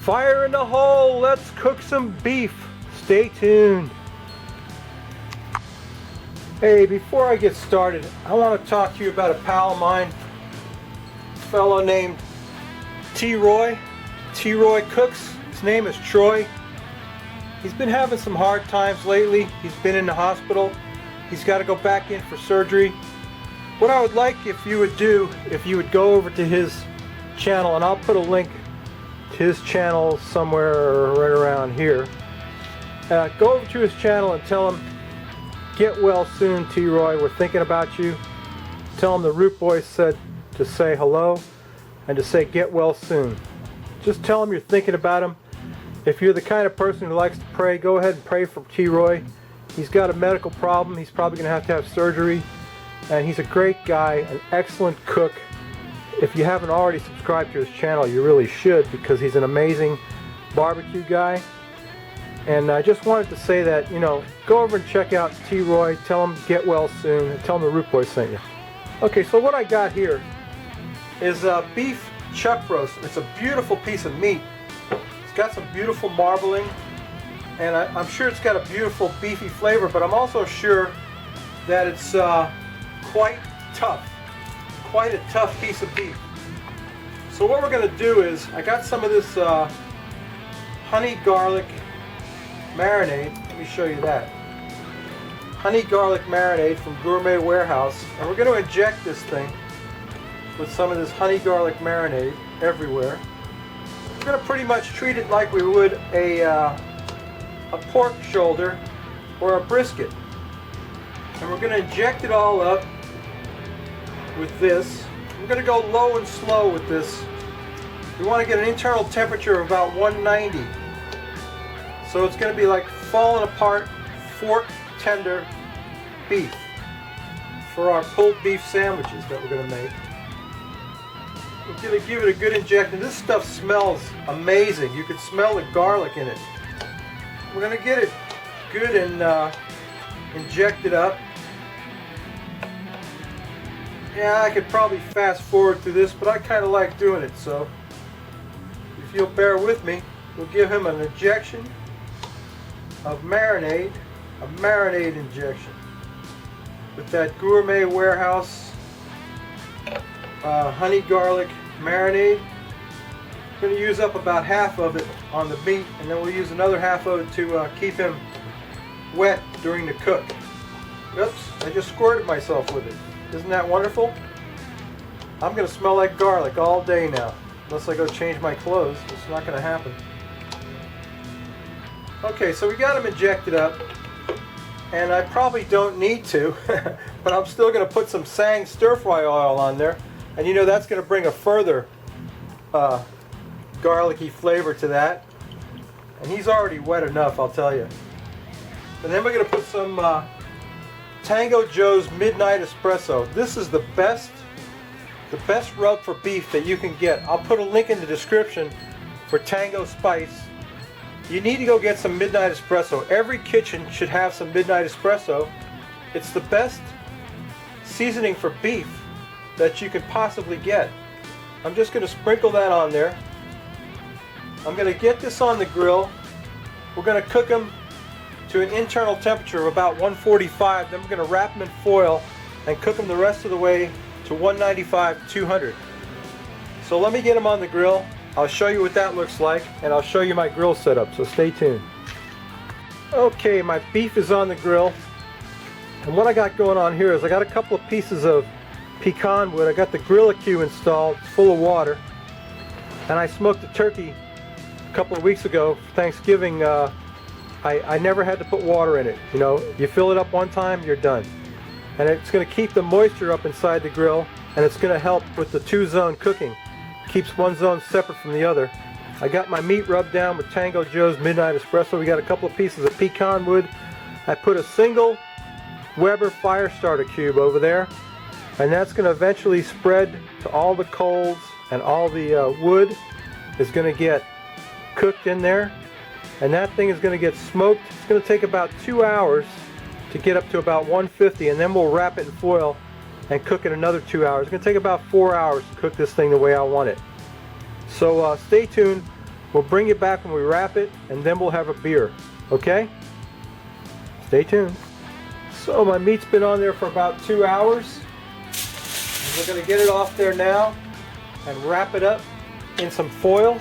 Fire in the hole, let's cook some beef. Stay tuned. Hey, before I get started, I want to talk to you about a pal of mine, a fellow named T-Roy. T-Roy Cooks. His name is Troy. He's been having some hard times lately. He's been in the hospital. He's got to go back in for surgery. What I would like if you would do, if you would go over to his channel, and I'll put a link to his channel somewhere right around here. Go over to his channel and tell him, get well soon, T-Roy. We're thinking about you. Tell him the Root Boy said to say hello and to say get well soon. Just tell him you're thinking about him. If you're the kind of person who likes to pray, go ahead and pray for T-Roy. He's got a medical problem. He's probably going to have surgery. And he's a great guy, an excellent cook. If you haven't already subscribed to his channel, you really should, because he's an amazing barbecue guy. And I just wanted to say that, you know, go over and check out T-Roy. Tell him get well soon. And tell him the Root Boy sent you. Okay, so what I got here is beef chuck roast. It's a beautiful piece of meat. It's got some beautiful marbling. And I'm sure it's got a beautiful beefy flavor, but I'm also sure that it's quite tough. Quite a tough piece of beef. So what we're going to do is, I got some of this honey garlic marinade. Let me show you that. Honey garlic marinade from Gourmet Warehouse. And we're going to inject this thing with some of this honey garlic marinade everywhere. We're going to pretty much treat it like we would a pork shoulder or a brisket. And we're going to inject it all up with this. We're going to go low and slow with this. We want to get an internal temperature of about 190. So it's going to be like falling apart, fork tender beef for our pulled beef sandwiches that we're going to make. We're going to give it a good injection. This stuff smells amazing. You can smell the garlic in it. We're going to get it good and injected up. Yeah, I could probably fast forward through this, but I kind of like doing it, so if you'll bear with me, we'll give him an injection of marinade, a marinade injection with that Gourmet Warehouse honey garlic marinade. We're going to use up about half of it on the meat, and then we'll use another half of it to keep him wet during the cook. Oops, I just squirted myself with it. Isn't that wonderful? I'm going to smell like garlic all day now. Unless I go change my clothes. It's not going to happen. Okay, so we got him injected up. And I probably don't need to. But I'm still going to put some Sang stir-fry oil on there. And you know that's going to bring a further garlicky flavor to that. And he's already wet enough, I'll tell you. And then we're going to put some Tango Joe's Midnight Espresso. This is the best rub for beef that you can get. I'll put a link in the description for Tango Spice. You need to go get some Midnight Espresso. Every kitchen should have some Midnight Espresso. It's the best seasoning for beef that you can possibly get. I'm just going to sprinkle that on there. I'm going to get this on the grill. We're going to cook them to an internal temperature of about 145. Then we're going to wrap them in foil and cook them the rest of the way to 195, 200. So let me get them on the grill. I'll show you what that looks like, and I'll show you my grill setup, so stay tuned. Okay, my beef is on the grill, and what I got going on here is I got a couple of pieces of pecan wood. I got the Grilla queue installed, it's full of water, and I smoked a turkey a couple of weeks ago for Thanksgiving. I never had to put water in it. You know, you fill it up one time, you're done. And it's going to keep the moisture up inside the grill, and it's going to help with the two-zone cooking. Keeps one zone separate from the other. I got my meat rubbed down with Tango Joe's Midnight Espresso. We got a couple of pieces of pecan wood. I put a single Weber fire starter cube over there, and that's going to eventually spread to all the coals, and all the wood is going to get cooked in there. And that thing is going to get smoked. It's going to take about 2 hours to get up to about 150, and then we'll wrap it in foil and cook it another 2 hours. It's going to take about 4 hours to cook this thing the way I want it. So stay tuned. We'll bring you back when we wrap it, and then we'll have a beer. Okay? Stay tuned. So my meat's been on there for about 2 hours. We're going to get it off there now and wrap it up in some foil.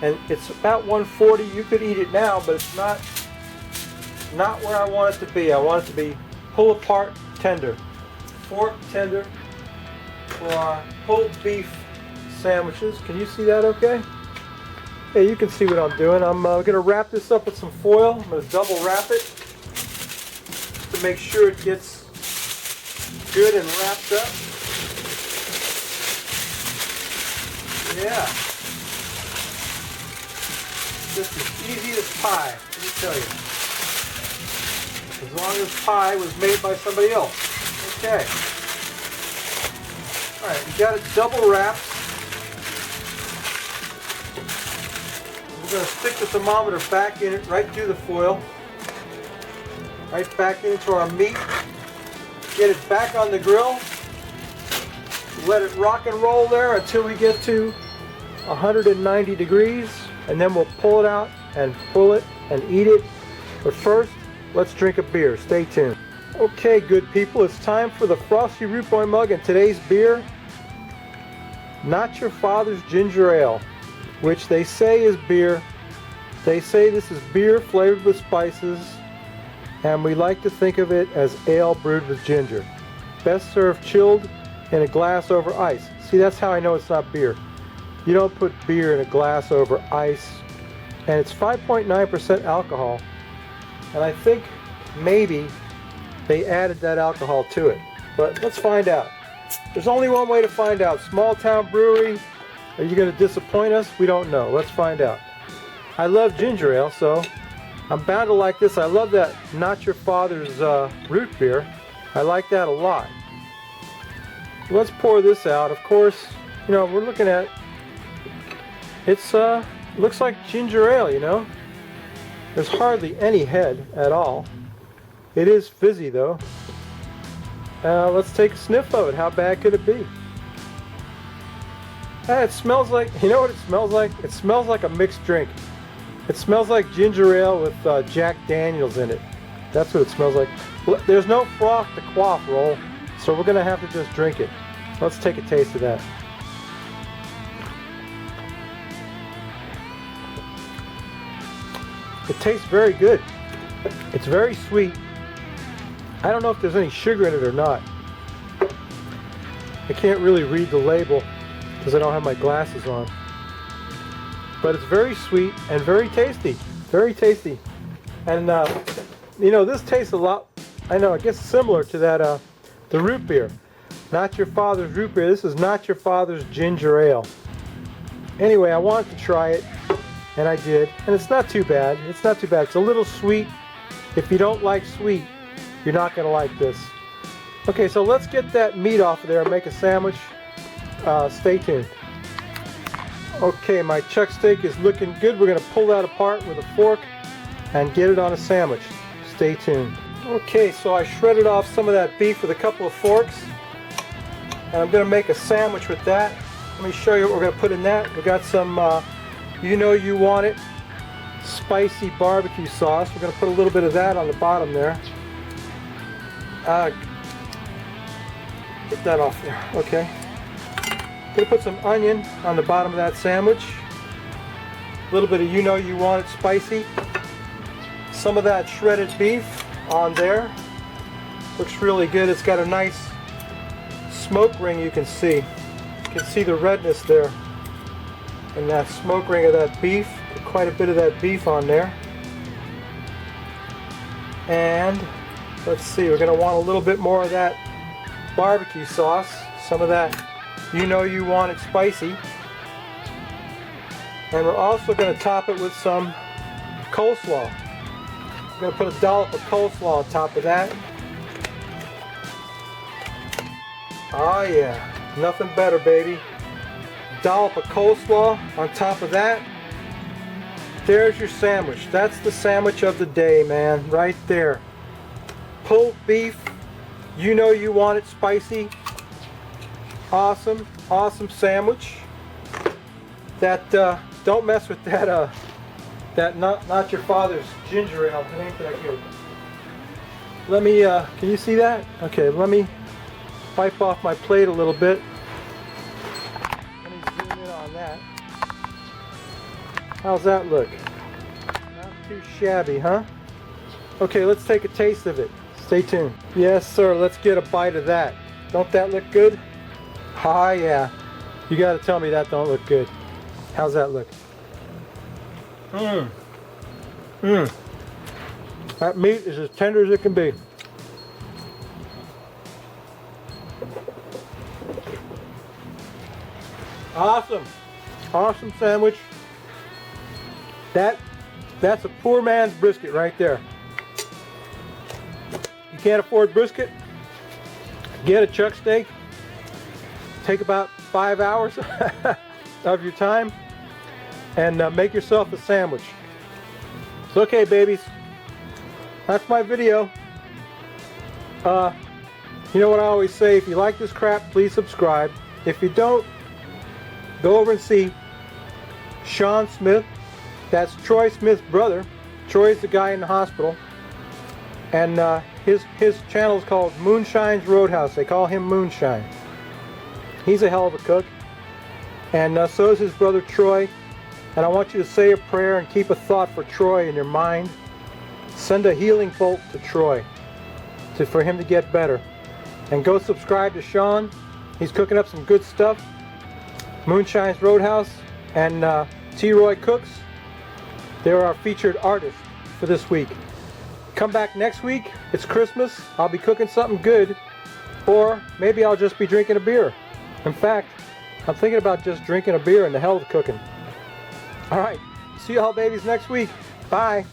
And it's about 140. You could eat it now, but it's not where I want it to be. I want it to be pull apart tender. Fork tender for our pulled beef sandwiches. Can you see that okay? Yeah, you can see what I'm doing. I'm going to wrap this up with some foil. I'm going to double wrap it to make sure it gets good and wrapped up. Yeah. Just as easy as pie, let me tell you. As long as pie was made by somebody else. Okay. Alright, we got it double wrapped. We're going to stick the thermometer back in it, right through the foil. Right back into our meat. Get it back on the grill. Let it rock and roll there until we get to 190 degrees. And then we'll pull it out and pull it and eat it. But first, let's drink a beer. Stay tuned. Okay, good people, it's time for the Frosty Root Boy mug, and today's beer, Not Your Father's Ginger Ale, which they say is beer. They say this is beer flavored with spices, and we like to think of it as ale brewed with ginger. Best served chilled in a glass over ice. See, that's how I know it's not beer. You don't put beer in a glass over ice. And it's 5.9% alcohol. And I think maybe they added that alcohol to it. But let's find out. There's only one way to find out. Small town brewery. Are you going to disappoint us? We don't know. Let's find out. I love ginger ale, so I'm bound to like this. I love that Not Your Father's root beer. I like that a lot. Let's pour this out. Of course, you know, we're looking at, it's looks like ginger ale, you know. There's hardly any head at all. It is fizzy though. Let's take a sniff of it. How bad could it be? It smells like, you know what it smells like? It smells like a mixed drink. It smells like ginger ale with Jack Daniels in it. That's what it smells like. There's no froth to quaff, Roll, so we're going to have to just drink it. Let's take a taste of that. It tastes very good. It's very sweet. I don't know if there's any sugar in it or not. I can't really read the label because I don't have my glasses on. But it's very sweet and very tasty. Very tasty. And you know, this tastes a lot, I know, I guess similar to that, the root beer. Not Your Father's root beer. This is Not Your Father's ginger ale. Anyway, I wanted to try it, and I did. And it's not too bad. It's not too bad. It's a little sweet. If you don't like sweet, you're not going to like this. Okay, so let's get that meat off of there and make a sandwich. Stay tuned. Okay, my chuck steak is looking good. We're going to pull that apart with a fork and get it on a sandwich. Stay tuned. Okay, so I shredded off some of that beef with a couple of forks. And I'm going to make a sandwich with that. Let me show you what we're going to put in that. We got some, you know you want it, spicy barbecue sauce. We're going to put a little bit of that on the bottom there. Get that off there. Okay. I'm going to put some onion on the bottom of that sandwich. A little bit of you know you want it spicy. Some of that shredded beef on there. Looks really good. It's got a nice smoke ring, you can see. You can see the redness there. And that smoke ring of that beef. Quite a bit of that beef on there. And let's see, we're going to want a little bit more of that barbecue sauce. Some of that you know you want it spicy. And we're also going to top it with some coleslaw. We're going to put a dollop of coleslaw on top of that. Oh yeah, nothing better, baby. Dollop of coleslaw on top of that. There's your sandwich. That's the sandwich of the day, man, right there. Pulled beef, you know you want it spicy. Awesome, awesome sandwich. That don't mess with that not your father's ginger ale. It ain't that good. Let me, can you see that? Okay, let me wipe off my plate a little bit. Let me zoom in on that. How's that look? Not too shabby, huh? Okay, let's take a taste of it. Stay tuned. Yes, sir, let's get a bite of that. Don't that look good? Ah, yeah. You gotta tell me that don't look good. How's that look? Mmm. Mmm. That meat is as tender as it can be. Awesome. Awesome sandwich. That's a poor man's brisket right there. You can't afford brisket? Get a chuck steak. Take about 5 hours of your time and make yourself a sandwich. It's okay, babies. That's my video. You know what I always say, if you like this crap, please subscribe. If you don't, go over and see Sean Smith. That's Troy Smith's brother. Troy's the guy in the hospital. And his channel is called Moonshine's Roadhouse. They call him Moonshine. He's a hell of a cook. And so is his brother Troy. And I want you to say a prayer and keep a thought for Troy in your mind. Send a healing bolt to Troy for him to get better. And go subscribe to Sean. He's cooking up some good stuff. Moonshine's Roadhouse and T-Roy Cooks. They're our featured artists for this week. Come back next week. It's Christmas. I'll be cooking something good. Or maybe I'll just be drinking a beer. In fact, I'm thinking about just drinking a beer and the hell of cooking. Alright, see y'all babies next week. Bye.